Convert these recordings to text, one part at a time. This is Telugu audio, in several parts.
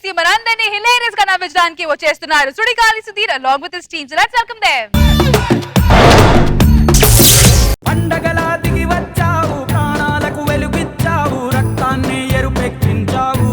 కి మనందరినీ హిలేరియస్ గా నవ్వించడానికి వచ్చేస్తున్నారు Sudigali Sudheer along with his team. So let's welcome them. పండగలా దిగి వచ్చావు, ప్రాణాలకు వెలుగిచ్చావు, రక్తాన్ని ఎరుపెక్కించావు.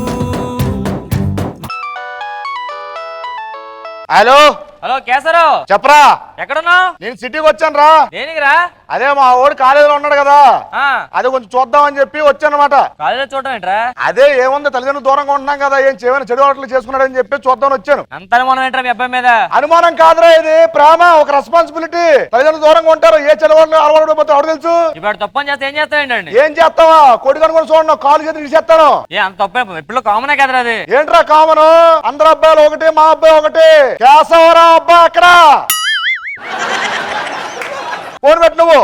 హలో హలో కేసరావు, చెప్పరా. ఎక్కడున్నావు? నేను సిటీకి వచ్చాను రా. దేనికిరా? అదే మా ఓడి కాలేజీలో ఉన్నాడు కదా, ఆ, అది కొంచెం చూద్దామని చెప్పి వచ్చానమాట. కాలేజీలో చూడటం ఏంట్రా? అదే ఏముంది, తల్లిదండ్రులు దూరంగా ఉంటున్నాం కదా, ఏం చేయమని చెడు అలవాట్లు చేసుకున్నాడని చెప్పి చూద్దామని వచ్చాను. అంత అనుమానం ఏంట్రా మీ అబ్బాయి మీద? అనుమానం కాదురా, ఇది ప్రేమ, ఒక రెస్పాన్సిబిలిటీ. తల్లిదండ్రులు దూరంగా ఉంటారు, ఏ చెడు అలవాటు పోతే ఎవరు తెలుసు. ఇప్పుడు తప్పని చేస్తే ఏం చేస్తావేంటండి? ఏం చేస్తావా, కొడుకు అనుకుని చూడండి, కాలు చేతి ఇచ్చేస్తాను. ఏ అంత తప్ప ఇప్పుడు కామనే కదరా అది. ఏంట్రా కామను, అందరు అబ్బాయిలు ఒకటి, మా అబ్బాయి ఒకటి. కేశవరా అబ్బా అక్కడ ఫోన్ పెట్టు నువ్వు.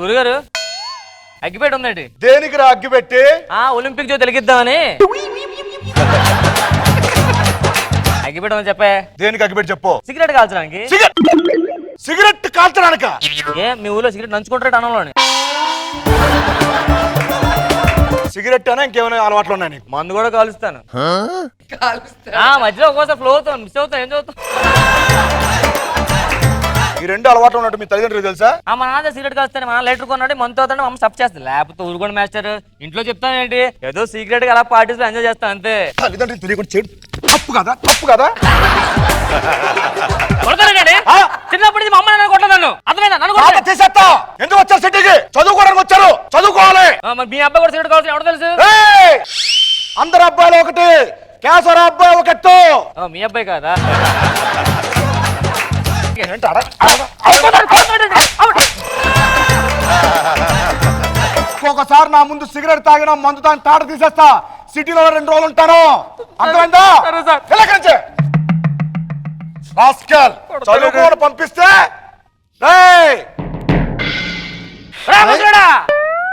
గురుగారు అగ్గిపెట్టి ఉందండి. దేనికి రా అగ్గి పెట్టి? ఒలింపిక్ జ్యోతి వెలిగిద్దామని. అగ్గిపెట్టి ఉందని చెప్పే. దేనికి అగ్గి పెట్టి చెప్పు. సిగరెట్ కాల్చడానికి. సిగరెట్ కాల్చడానిక? ఏ మీ ఊళ్ళో సిగరెట్ నంచుకుంటారు అనంలోని? సిగరెట్ అనే ఇంకేమైనా అలవాట్లు ఉన్నాయి నీకు? మందు కూడా కాలుస్తాను. మధ్యలో ఒక్కోసారి ఫ్లో అవుతాను, మిస్ అవుతాను. ఏం చదువుతాను? ఈ రెండు అలవాట్లు ఉన్నట్టు మీ తల్లిదండ్రులు తెలుసా? మా నాన్న సిగరెట్ కాల్స్తాను, మా లైటర్ కొన్నాడు, మంత్ అవుతాడు, మమ్మల్ని సబ్ చేస్తాను. లేకపోతే ఊరుకోండి మాస్టర్, ఇంట్లో చెప్తాను ఏంటి, ఏదో సీక్రెట్ గా అలా పార్టీస్ లో ఎంజాయ్ చేస్తాను అంతే. తల్లిదండ్రులు తెలియకుండా చేయడం తప్పు కదా, తప్పు కదా. చిన్నప్పటి మా అమ్మ నన్ను కొట్టదాను, అర్థమైందా? నన్ను తీసేస్తా. ఎందుకు వచ్చారు సిటీకి? చదువుకోవడానికి వచ్చారు, చదువుకోవాలి. మీ అబ్బాయి కూడా సిగరెట్ కావాల్సిన ఎవరు తెలుసు? అందరు అబ్బాయిలు ఒకటి, కేశవర అబ్బాయి ఒకటి. మీ అబ్బాయి కాదా? ఒక్కొక్కసారి నా ముందు సిగరెట్ తాగిన మందు తాగి తాట తీసేస్తా. సిటీలో 2 రోజులు ఉంటాను, అర్థమైందా? చదువుకోని పంపిస్తే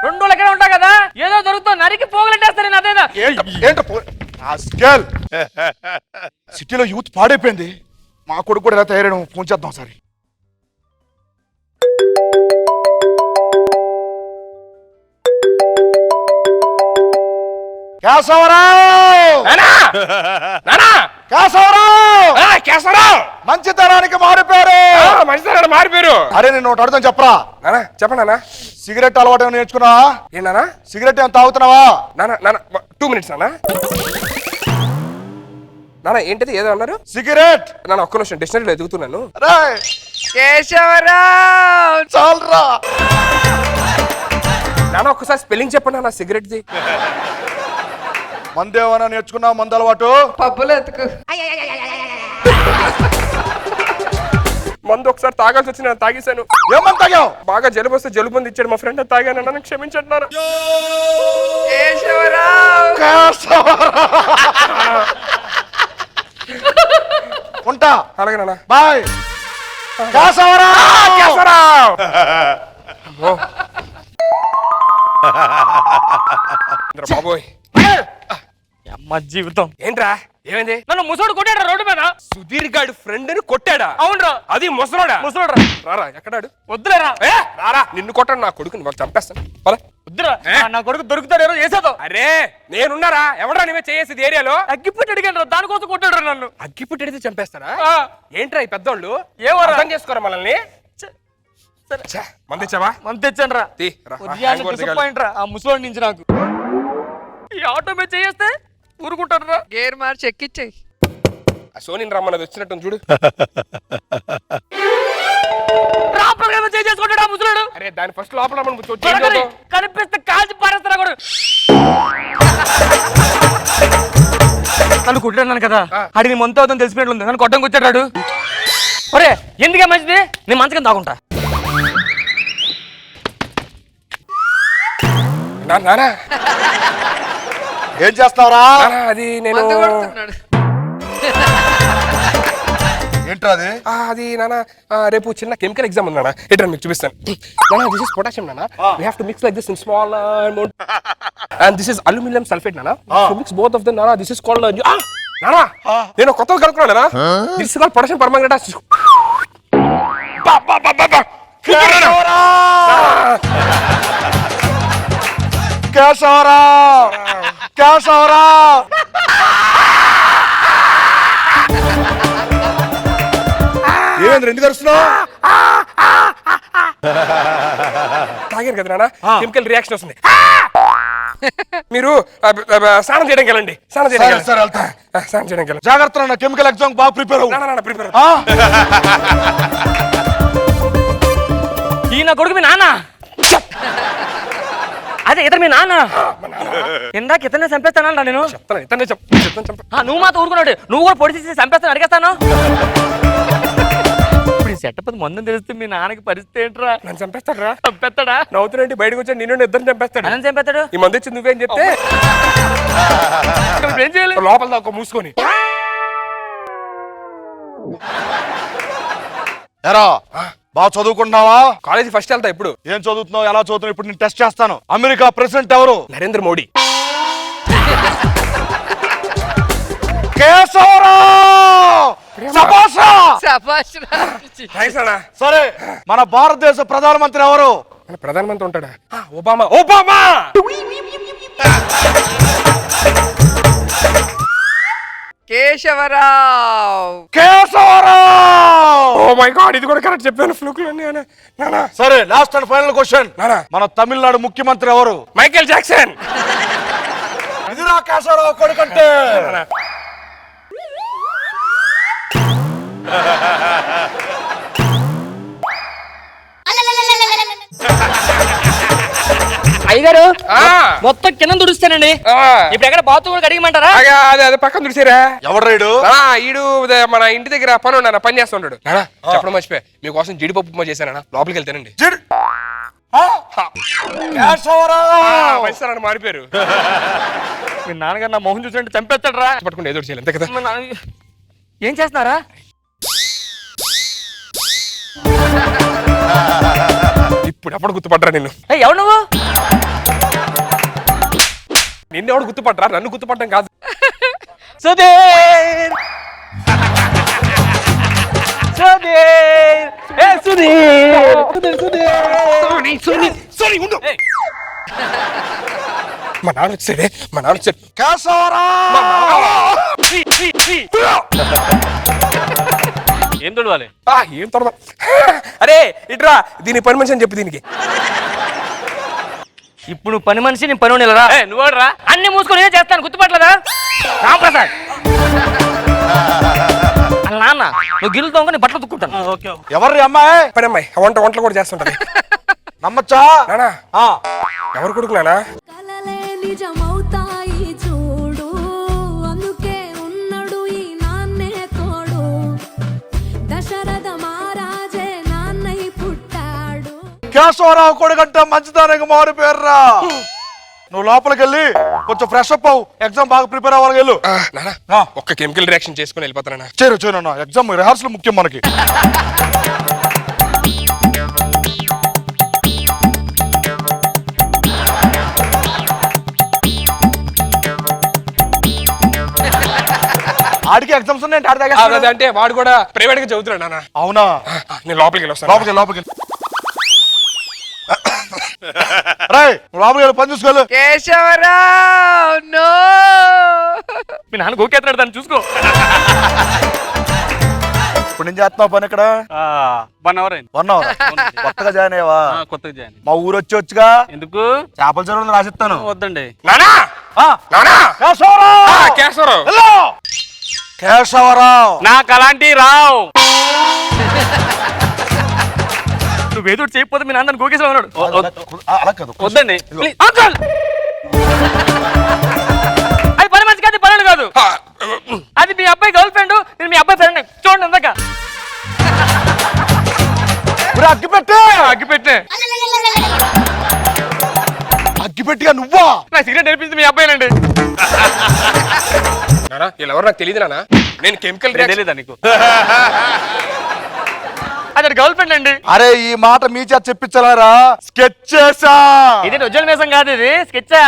2 రోజులు ఎక్కడ ఉంటా కదా, ఏదో దొరుకుతా నరికి పోగలెట్టేస్తాను. అదేనా సిటీలో యూత్ పాడైపోయింది. మా కొడుకు కూడా ఎలా తయారయ్యాడు, ఫోన్ చేద్దాం సరే. మంచితనానికి మారిపోయారు. అరే నేను ఒకటి అడుగుతాను, చెప్పరా. చెప్పనా? సిగరెట్ అలవాటు నేర్చుకున్నావా? ఏనా సిగరెట్ ఏమైనా తాగుతున్నావా? 2 minutes నానా. నానా ఏంటిది, ఏదో అన్నారు? సిగరెట్. నాన్న ఒక్క నిమిషం, డిక్షనరీలో ఎదుగుతున్నాను. చాలరా నాన్న ఒక్కసారి స్పెల్లింగ్ చెప్పండి నాన్న సిగరెట్ది. మందేమన్నా నేర్చుకున్నావు, మందు అలవాటు? పబ్బులు ఎత్తుకు. మందు ఒకసారి తాగాల్సి వచ్చి నేను తాగేశాను. ఏమని తాగావు? బాగా జలుబు వస్తే జలుబు మంది ఇచ్చాడు మా ఫ్రెండ్, తాగాను. నన్ను క్షమించండి నాన్న. ఉంటా. అలాగే నాన్న, బాయ్. బాబోయ్ అమ్మ జీవితం. ఏంట్రా, ఏమైంది? నన్ను ముసోడు కొట్టాడు రోడ్డు మీద. సుధీర్ గాడు ఫ్రెండ్ ని కొట్టాడా? అవునరా. అది ముసలోడా? ముసలోడు రారా, ఎక్కడాడు? వద్దులేరా. రారా, నిన్ను కొట్టాడు, నా కొడుకుని వాళ్ళు చంపేస్తాను. వద్దురా, నా కొడుకు దొరుకుతాడు వేసేదో. అరే నేనున్నారా, ఎవడా నీవే చేసేది ఏరియాలో? అగ్గిపెట్టి అడిగాను, దానికోసం కొట్టాడు నన్ను. అగ్గిపెట్టి అడిగితే చంపేస్తారా? ఏంట్రా ఈ పెద్దోళ్ళు ఏమో అర్థం చేసుకోరా మనల్ని. మందిచ్చావా? మంది తెచ్చాను రా. డిసప్పాయింట్ రా ఆ ముసలోడి నుంచి నాకు. ఈ ఆటో మీద చేస్తే ఊరుకుంటాను రా. గేర్ మార్చి ఎక్కిచ్చేయి. సోనిని రమ్మన్నది వచ్చినట్టు చూడు. చేసుకుంటాడు ఆ ముసలోడు. అరే దాని ఫస్ట్ లోపల కనిపిస్తే కాల్చి పారేస్తారా కూడా. నన్ను కుట్టాను కదా, అడిగి మంత్ అవుతుంది తెలిసినట్లుంది, నన్ను కొట్టం కూర్చాడు. ఒరే ఎందుకే మంచిది, నేను మంచిగా తాగుంటా. ఏం చేస్తావరా? అది నేను ఏంట్రా అది? అది నాన్న రేపు చిన్న కెమికల్ ఎగ్జామ్ ఉందా, ఎట్లా మీకు చూపిస్తాను. దిస్ ఇస్ పొటాషియం నాన్న. We have to mix like this in small amount. And this is aluminum sulfate నాన్న. So mix both of them నాన్న. This is called నాన్న నేను కొత్తగా కలుపుకున్నాను నాన్న. This is called potassium permanganate. Keshavarao Keshavarao ఏమేంద్ర ఎందుకు అరుస్తున్నావు? తాగారు కదా నాన్న కెమికల్ రియాక్షన్ వస్తుంది. మీరు స్నానం చేయడానికి వెళ్ళండి. స్నానం చేయడానికి సరే, సరే, వెళ్తా. స్నానం చేయడానికి వెళ్ళండి. జాగ్రత్త అన్న, కెమికల్ ఎగ్జామ్ బాగా ప్రిపేర్ అవ్వు. నాన్న ప్రిపేర్. ఈ నా కొడుకు మీ నాన్న. అదే ఇతను మీ నాన్న. ఇందాక ఇతనే చంపేస్తానంట నేను. చెప్తాను ఇతనే చెప్తాను. నువ్వు మాతో ఊరుకున్నాడు. నువ్వు కూడా పొడి తీసి చంపేస్తాను అడిగేస్తాను. ఇప్పుడు ఈ సెటప్ మందు తెలిస్తే మీ నాన్నకి పరిస్థితి ఏంట్రా? నన్ను చంపేస్తాడు. చంపేస్తాడా? నవ్వుతున్నట్టు బయటకు వచ్చాడు. నిన్ను ఇద్దరు చంపేస్తాడు. నన్ను చంపేస్తాడు. ఈ మందు వచ్చి నువ్వేం చెప్తే ఏం చేయాలి? లోపల దాకా మూసుకొని ఎరా బాగా చదువుకుంటున్నావా? కాలేజీ ఫస్ట్ వెళ్తా. ఇప్పుడు ఏం చదువుతున్నావు, ఎలా చదువుతున్నావు? ఇప్పుడు నేను టెస్ట్ చేస్తాను. అమెరికా ప్రెసిడెంట్ ఎవరు? నరేంద్ర మోడీ. కేశవరావు శభాష్. శభాష్. థాంక్స్ అన్న. సరే, మన భారతదేశ ప్రధానమంత్రి ఎవరు? మన ప్రధానమంత్రి ఉంటాడా? Obama. Obama. Keshava Rao. Keshava Rao. Oh my god, ఇది కూడా కరెక్ట్ చెప్పాను. ఫ్లూక్ నానా. సరే, లాస్ట్ అండ్ ఫైనల్ క్వశ్చన్. నానా. మన తమిళనాడు ముఖ్యమంత్రి ఎవరు? Michael Jackson. ఇదిరా కేశవరావు కొడుకంటే. అయ్యగారు ఆ. మొత్తం కింద దుడుస్తానండి. ఇప్పుడు ఎక్కడ బాత్రూమ్ కూడా అడిగమంటారా? అదే పక్కన చూసారా? ఎవడ్రాడు? ఈడు మన ఇంటి దగ్గర పని చేస్తుంటాడు. నానా చెప్పడం మర్చిపోయా, మీకోసం జీడిపప్పు ఉప్మా చేశానా? లోపలికి వెళ్తానండి. కేశవరావు మారిపోయారు. మీ నాన్నగారు నా మొహం చూసినట్టు చంపేస్తాడు రా. పట్టుకుంటే ఏదో చేయాలి అంతే కదా. ఏం చేస్తున్నారా? ఇప్పుడు ఎప్పుడు గుర్తుపడ్డా నిన్ను? ఎవరు నువ్వు? నిన్నెవడు గుర్తుపడ్డా? నన్ను గుర్తుపడ్డం కాదు. సుధీర్. మా నాన్న వచ్చాడే. కేశవరావు. ఏం తొడవాలి? ఏం తొడవ? అరే ఇట్రా, దీని పని మనిషి అని చెప్పి దీనికి. ఇప్పుడు నువ్వు పని మనిషి, నేను పని ఉండేలా? నువ్వు రా. అన్ని మూసుకొని నేను చేస్తాను. గుర్తుపట్టలేదా? రామప్రసాద్. నాన్న నువ్వు గిల్లు తోంగ నీ బట్టలు తుక్కుంటాను. ఎవరి అమ్మాయి? పని అమ్మాయి వంటలు కూడా చేస్తుంటది. నమ్మచ్చా? నానా ఎవరు కొడుకు నానా? కలలే నిజమవుతాయి చూడు, అందుకే ఉన్నాడు ఈ నాన్నే తోడు, దశరథ మహారాజే నాన్నై పుట్టాడు. కేశవరావు కొడుకంటే మంచిదానికి మారు పేర్రా. నువ్వు లోపలికి వెళ్ళి కొంచెం ఫ్రెష్ అప్ అవ్వు. ఎగ్జామ్ బాగా ప్రిపేర్ అవ్వాలి. వెళ్ళు. నానా ఒక్క కెమికల్ రియాక్షన్ చేసుకుని వెళ్ళిపోతానా? చేరు ఎగ్జామ్ రిహార్సల్ ముఖ్యం మనకి. ఆడికి ఎగ్జామ్స్ ఉన్నాయి అంటే వాడు కూడా ప్రైవేట్ గా చదువుతున్నాడు నాన్న. అవునా? నేను లోపలికి వెళ్ళొస్తాను. లోపలికి రాయ్ లోపలికి వెళ్ళి పని చూసుకోవాలి. కేశవరావు. నో. మీ నాన్న గోకేస్తాడు, దాన్ని చూసుకో. ఇప్పుడు నేను చేస్తున్నావు పని ఇక్కడ 1 అవర్ అయింది. 1 అవర్ కొత్తగా జాయిన్ అయ్యావా? కొత్తగా జాయిన్. మా ఊరు వచ్చి ఎందుకు? చేపల చెరువులు రాసిస్తాను. వద్దండి. నానా నానా కేశవరావు. కేశవరావు. హలో కేశవరావు. నాకు అలాంటి రావు. నువ్వేదో చేయకపోతే మీ నాన్న గోకేశ్వర ఉన్నాడు. అలా కాదు. వద్దండి. అంకుల్ అది పని మంచి కాదు, పనులు కాదు. అది మీ అబ్బాయి గర్ల్ ఫ్రెండ్, నేను మీ అబ్బాయి ఫ్రెండ్. చూడండి అందాక అగ్గిపెట్టిగా నువ్వా? నా సిగరెట్ నేర్పించింది మీ అబ్బాయినండి. నానా వీళ్ళెవరు నాకు తెలియదు నానా. నేను కెమికల్ తెలీదా నీకు? అది గర్ల్ ఫ్రెండ్ అండి. అరే ఈ మాట మీ చేత చెప్పించారా? స్కెచ్ చేసా. ఇది ఉజ్వల మేసం కాదు, ఇది స్కెచ్చా.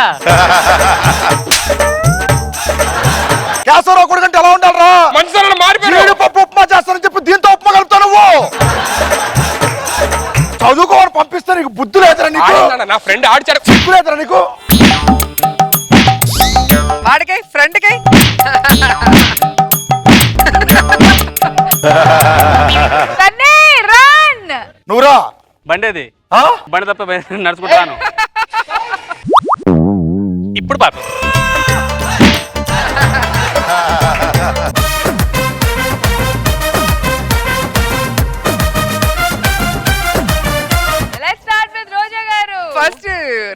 కేశవరావు కొడుకంటే ఎలా ఉండాలరా? మంచి మారిపోయాడు. పప్పు ఉప్మా చేస్తానని చెప్పి దీంతో ఉప్మా కలుపుతావు నువ్వు. చదువుకోవని పంపిస్తే నీకు బుద్ధి లేదురా నీకు ఆడిందన్న, నా ఫ్రెండ్ ఆడిచాడు. సిగ్గు లేదురా నీకు వాడికై ఫ్రెండ్ కై సన్నీ రన్ నువ్వురా బండేది ఆ? బండి తప్ప నడుచుకుంటాను ఇప్పుడు పాప లెట్స్ స్టార్ట్ విత్ రోజా గారు. ఫస్ట్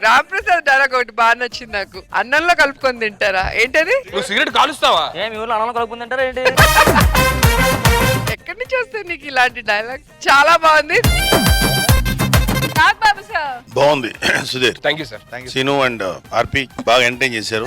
రామ్ ప్రసాద్ డైలాగ్ ఒకటి బాగా నచ్చింది నాకు. అన్నంలో కలుపుకొని తింటారా ఏంటది? నువ్వు సిగరెట్ కాలుస్తావా? ఏం మీ ఊళ్ళో అన్నం కలుపుకుంటారా ఏంటి? ఎక్కడి నుంచి వస్తుంది నీకు ఇలాంటి డైలాగ్? చాలా బాగుంది. నాగ్ బాబు సార్. బాగుంది Sudheer. Thank you sir. Seenu and RP బాగా ఎంటర్టైన్ చేశారు.